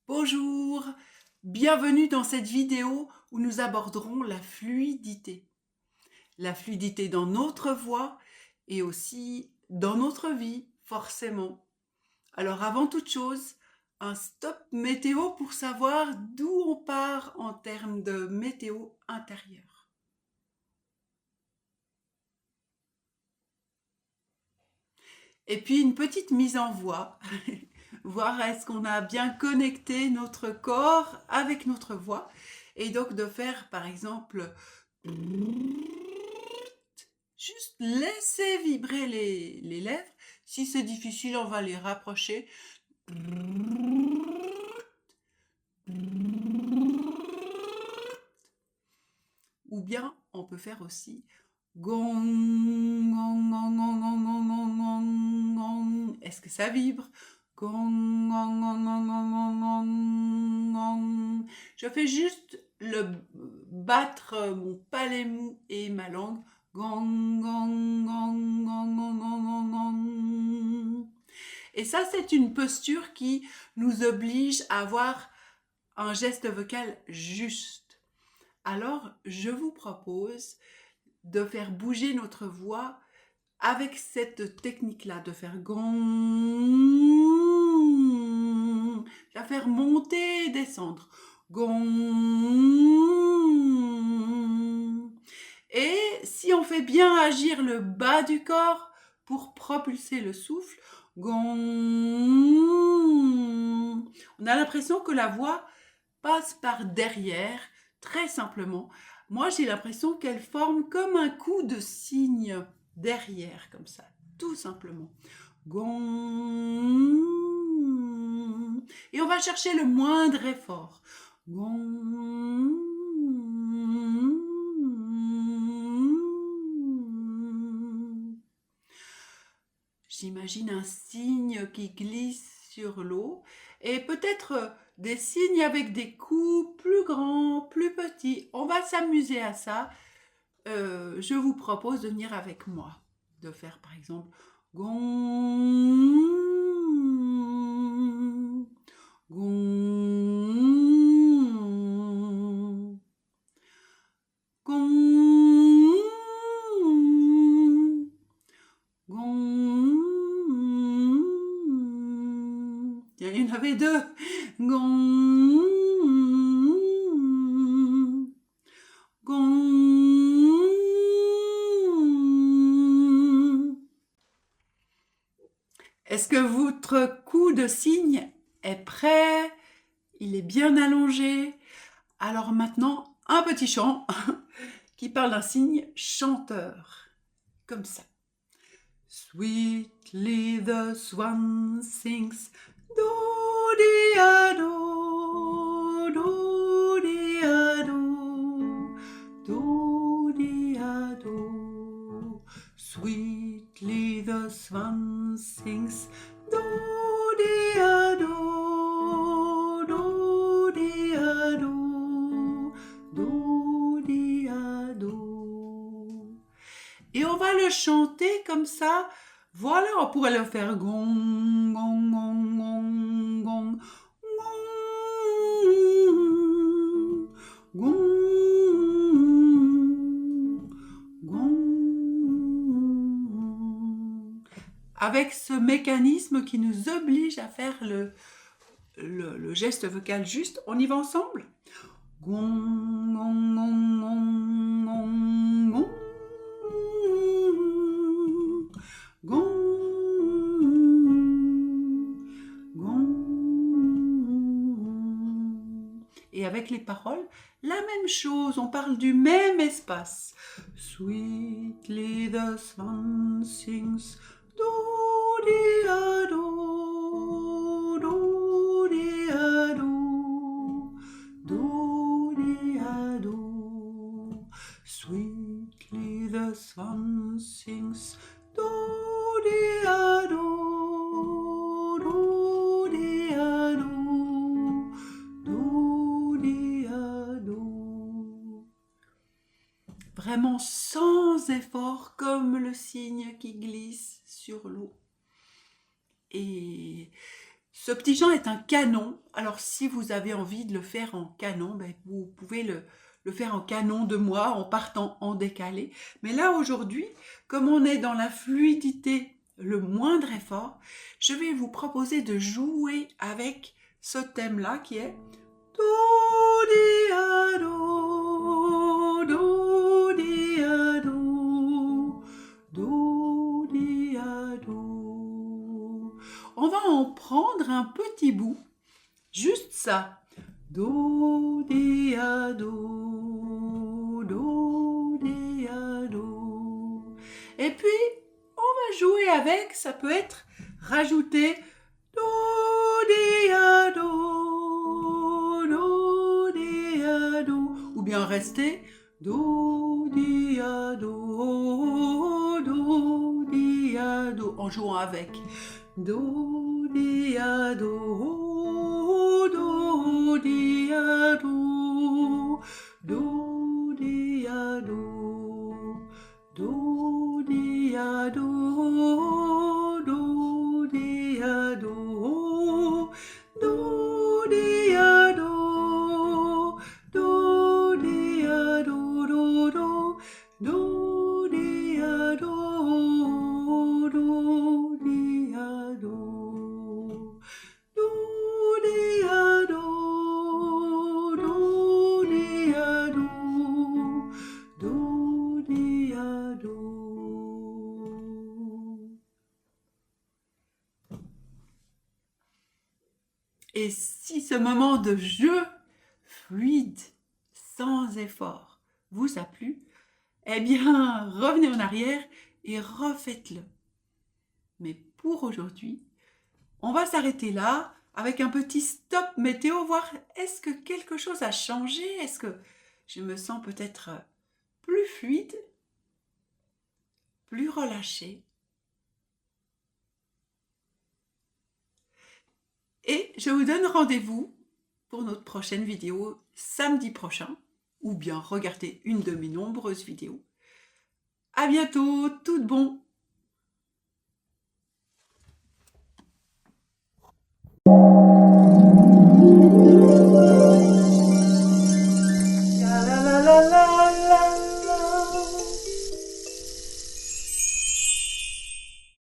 Bonjour, bienvenue dans cette vidéo où nous aborderons la fluidité. La fluidité dans notre voix et aussi dans notre vie, forcément. Alors avant toute chose, un stop météo pour savoir d'où on part en termes de météo intérieure. Et puis une petite mise en voix, voir est-ce qu'on a bien connecté notre corps avec notre voix. Et donc de faire par exemple, juste laisser vibrer les lèvres. Si c'est difficile, on va les rapprocher. Ou bien on peut faire aussi gong, gong, gong, gong, gong, gong, gong, gong. Est-ce que ça vibre? Gong, gong, gong, gong, gong, gong, gong. Je fais juste le battre mon palais mou et ma langue. Gong, gong, gong, gong, gong, gong, gong. Et ça, c'est une posture qui nous oblige à avoir un geste vocal juste. Alors, je vous propose de faire bouger notre voix avec cette technique-là, de faire gong, la faire monter et descendre. Gong. Et si on fait bien agir le bas du corps pour propulser le souffle, gong, on a l'impression que la voix passe par derrière, très simplement. Moi, j'ai l'impression qu'elle forme comme un coup de cygne derrière, comme ça, tout simplement. Gong. Et on va chercher le moindre effort. Gong. J'imagine un cygne qui glisse sur l'eau et peut-être des cygnes avec des coups plus grands, plus petits. On va s'amuser à ça. Je vous propose de venir avec moi, de faire par exemple gong, gong, gong, gong. Tiens, il y en avait deux. Gong, gong. Est-ce que votre cou de cygne est prêt? Il est bien allongé. Alors maintenant, un petit chant qui parle d'un cygne chanteur, comme ça. Sweetly the swan sings, do-dee-a-do, do-dee-a-do, do-dee-a-do. Sweetly the swan sings, do-dee-a-do, do-dee-a-do, do-dee-a-do. Et on va le chanter comme ça. Voilà, on pourrait le faire gong, gong, gong, gong, gong, gong, gong, gong. Avec ce mécanisme qui nous oblige à faire le geste vocal juste, on y va ensemble? Gong, gong, gong, gong, gong, gong. Gong, gong. Et avec les paroles, la même chose, on parle du même espace. Sweetly the swan sings, do-dee-a-do, do-dee-a-do, do-dee-a-do. Sweetly the swan sings, do-dee-a-do, do-dee-a-do, do-dee-a-do. Vraiment sans effort, comme le cygne qui glisse sur l'eau. Et Ce petit Jean est un canon. Alors, si vous avez envie de le faire en canon, ben, vous pouvez le faire en canon de moi, en partant en décalé. Mais là, aujourd'hui, comme on est dans la fluidité, le moindre effort, je vais vous proposer de jouer avec ce thème-là qui est Do, di, a, do, di, a, do, di, a, do. On va en prendre un petit bout, juste ça. Do, di, a, do, di, a, do. Et puis, on va jouer avec, ça peut être rajouter do, di, a, di, a, do. Ou bien rester do, di, a, do, di, a, do. En jouant avec. Do, di, a, do, di, a, do, di, a, do, di, a, do, di, a, do, di, a, do, di, a, do, di, a, do, di, a, do. Do, di, a, do, di, a, do. Et si ce moment de jeu fluide, sans effort, vous a plu, eh bien, revenez en arrière et refaites-le. Mais pour aujourd'hui, on va s'arrêter là avec un petit stop météo, voir est-ce que quelque chose a changé, est-ce que je me sens peut-être plus fluide, plus relâchée. Et je vous donne rendez-vous pour notre prochaine vidéo samedi prochain, ou bien regardez une de mes nombreuses vidéos. À bientôt, tout de bon!